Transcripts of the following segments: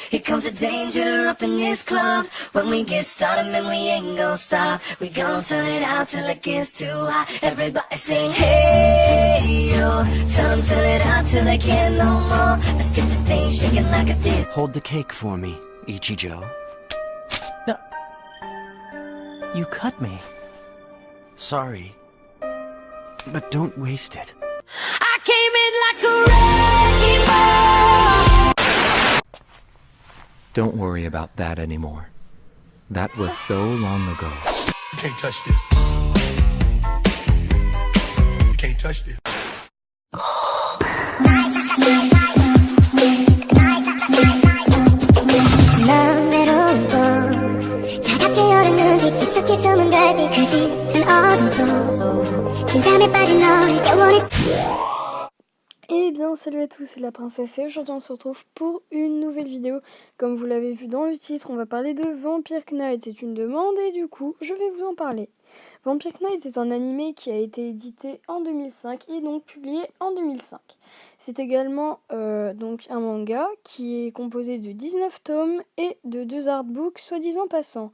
Here comes the danger up in this club. When we get started, man, we ain't gon' stop. We gon' turn it out till it gets too hot. Everybody sing, hey, yo. Tell them turn it out till they can't no more. Let's get this thing shaking like a did. Hold the cake for me, Ichijo. No. You cut me. Sorry. But don't waste it. I came in like a wrecking ball. Don't worry about that anymore. That was so long ago. You can't touch this. You can't touch this. 난 외로워 차갑게 여린 눈빛 깊숙이 숨은 갈비 그 짙은 어둠 속 긴장에 빠진 널 영원히. Eh bien salut à tous, c'est la princesse et aujourd'hui on se retrouve pour une nouvelle vidéo. Comme vous l'avez vu dans le titre, on va parler de Vampire Knight. C'est une demande et du coup je vais vous en parler. Vampire Knight est un animé qui a été édité en 2005 et donc publié en 2005. C'est également donc un manga qui est composé de 19 tomes et de 2 artbooks soi-disant passants.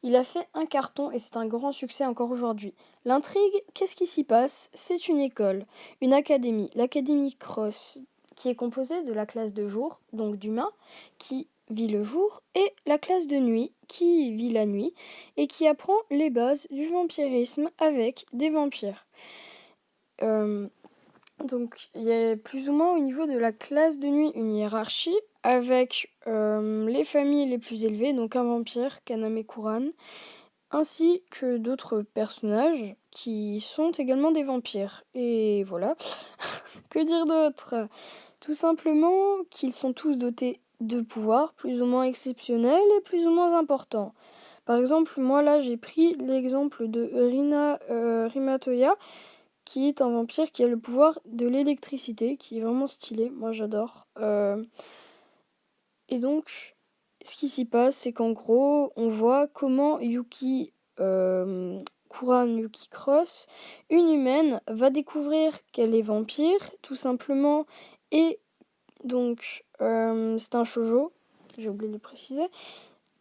Il a fait un carton et c'est un grand succès encore aujourd'hui. L'intrigue, qu'est-ce qui s'y passe? C'est une école, une académie, l'académie Cross, qui est composée de la classe de jour, donc d'humains, qui vit le jour, et la classe de nuit, qui vit la nuit, et qui apprend les bases du vampirisme avec des vampires. Donc il y a plus ou moins au niveau de la classe de nuit une hiérarchie, avec les familles les plus élevées, donc un vampire, Kaname Kuran, ainsi que d'autres personnages qui sont également des vampires. Et voilà, que dire d'autre? Tout simplement qu'ils sont tous dotés de pouvoirs plus ou moins exceptionnels et plus ou moins importants. Par exemple, moi là j'ai pris l'exemple de Rina Toya, qui est un vampire qui a le pouvoir de l'électricité, qui est vraiment stylé, moi j'adore. Et donc, ce qui s'y passe, c'est qu'en gros, on voit comment Kuran Yuki Cross, une humaine, va découvrir qu'elle est vampire, tout simplement, et donc, c'est un shoujo, j'ai oublié de le préciser,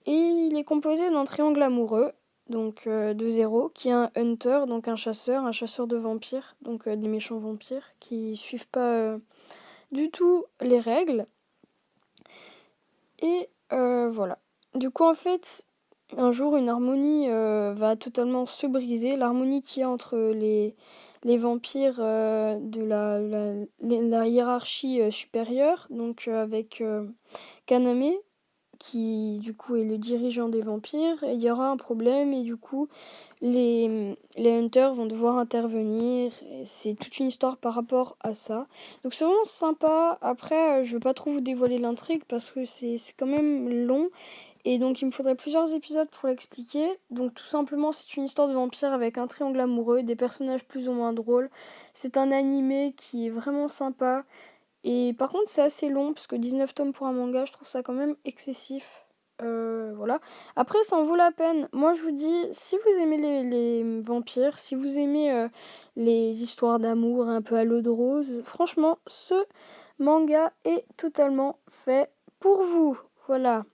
et il est composé d'un triangle amoureux, donc de Zéro, qui est un hunter, donc un chasseur de vampires, donc des méchants vampires, qui suivent pas du tout les règles. Et voilà. Du coup, en fait, un jour, une harmonie va totalement se briser. L'harmonie qu'il y a entre les vampires de la hiérarchie supérieure, donc avec Kaname, qui du coup est le dirigeant des vampires. Et il y aura un problème et du coup, les hunters vont devoir intervenir. Et c'est toute une histoire par rapport à ça. Donc c'est vraiment sympa. Après, je veux pas trop vous dévoiler l'intrigue parce que c'est quand même long. Et donc il me faudrait plusieurs épisodes pour l'expliquer. Donc tout simplement, c'est une histoire de vampire avec un triangle amoureux, des personnages plus ou moins drôles. C'est un animé qui est vraiment sympa. Et par contre, c'est assez long, parce que 19 tomes pour un manga, je trouve ça quand même excessif. Voilà. Après, ça en vaut la peine. Moi, je vous dis, si vous aimez les vampires, si vous aimez les histoires d'amour un peu à l'eau de rose, franchement, ce manga est totalement fait pour vous. Voilà.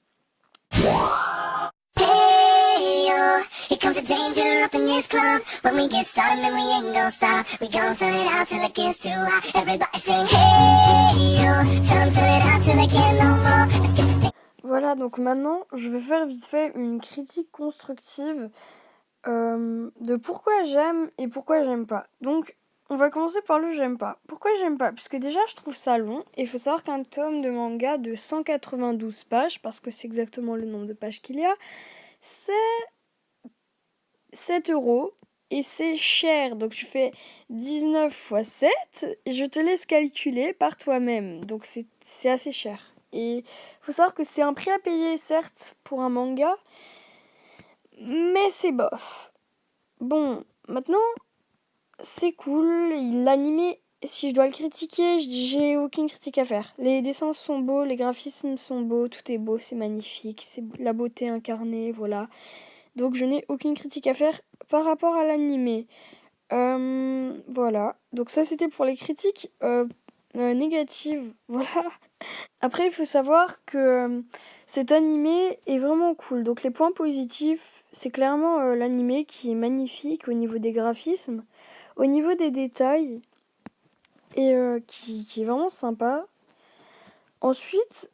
Hey yo, here comes the danger up in this club. When we get started, man, we ain't gon' stop. We gon' turn it out till it gets too hot. Everybody sing, hey yo, tell them turn it out till they can't no more. Let's get this thing. Voilà, donc maintenant, je vais faire vite fait une critique constructive de pourquoi j'aime et pourquoi j'aime pas. Donc, on va commencer par le j'aime pas. Pourquoi j'aime pas? Parce que déjà, je trouve ça long. Et il faut savoir qu'un tome de manga de 192 pages, parce que c'est exactement le nombre de pages qu'il y a, c'est 7 € et c'est cher. Donc, tu fais 19 fois 7 et je te laisse calculer par toi-même. Donc, c'est assez cher. Et il faut savoir que c'est un prix à payer, certes, pour un manga, mais c'est bof. Bon, maintenant, c'est cool. L'animé, si je dois le critiquer, j'ai aucune critique à faire. Les dessins sont beaux, les graphismes sont beaux, tout est beau, c'est magnifique, c'est la beauté incarnée, voilà. Donc je n'ai aucune critique à faire par rapport à l'animé. Voilà. Donc ça, c'était pour les critiques négatives. Voilà. Après, il faut savoir que cet animé est vraiment cool. Donc les points positifs, c'est clairement l'animé qui est magnifique au niveau des graphismes, au niveau des détails, et qui est vraiment sympa. Ensuite,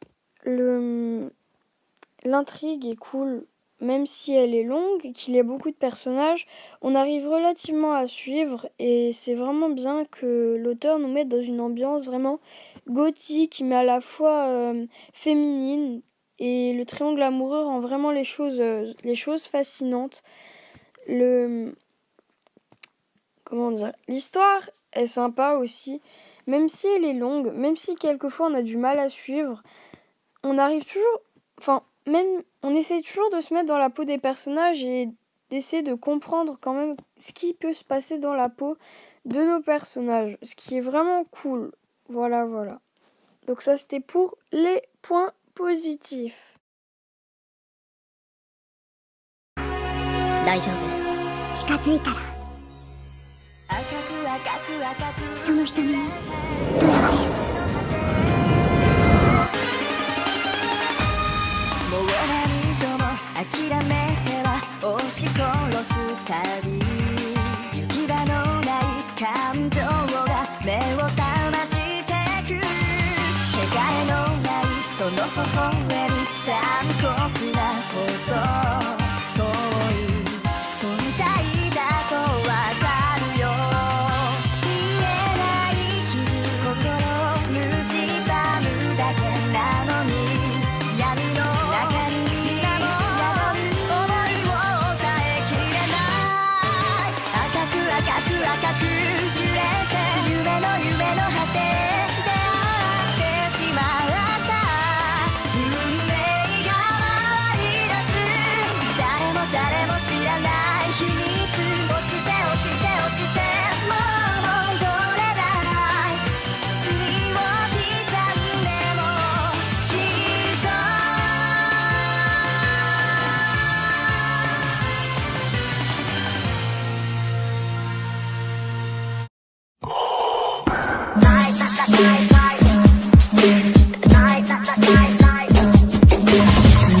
l'intrigue est cool, même si elle est longue, qu'il y a beaucoup de personnages, on arrive relativement à suivre et c'est vraiment bien que l'auteur nous mette dans une ambiance vraiment gothique, mais à la fois féminine. Et le triangle amoureux rend vraiment les choses fascinantes. Comment dire, l'histoire est sympa aussi, même si elle est longue, même si quelquefois on a du mal à suivre, on arrive toujours, on essaie toujours de se mettre dans la peau des personnages et d'essayer de comprendre quand même ce qui peut se passer dans la peau de nos personnages, ce qui est vraiment cool. Voilà. Donc ça, c'était pour les points positifs. 大丈夫。近づいたらその瞳にとらわれる。もう何度も諦めては押し殺す旅、行き場のない感情が目を覚ましてく。汚れのないその微笑み、残酷なこと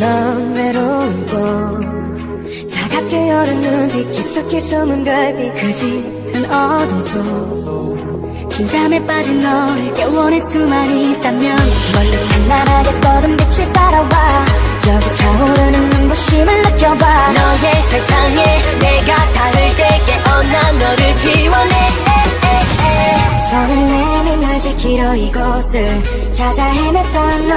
넌 외로운 곳 차갑게 열은 눈빛 깊숙이 숨은 별빛 그 짙은 어둠 속 긴장에 빠진 너를 깨워낼 수만 있다면 멀리 찬란하게 떠든 빛을 따라와 여기 차오르는 눈부심을 느껴봐. 너의 세상에 내가 닿을 때 깨어나 너를 기원해. 손을 내밀 널 지키러 이곳을 찾아 헤맸던 너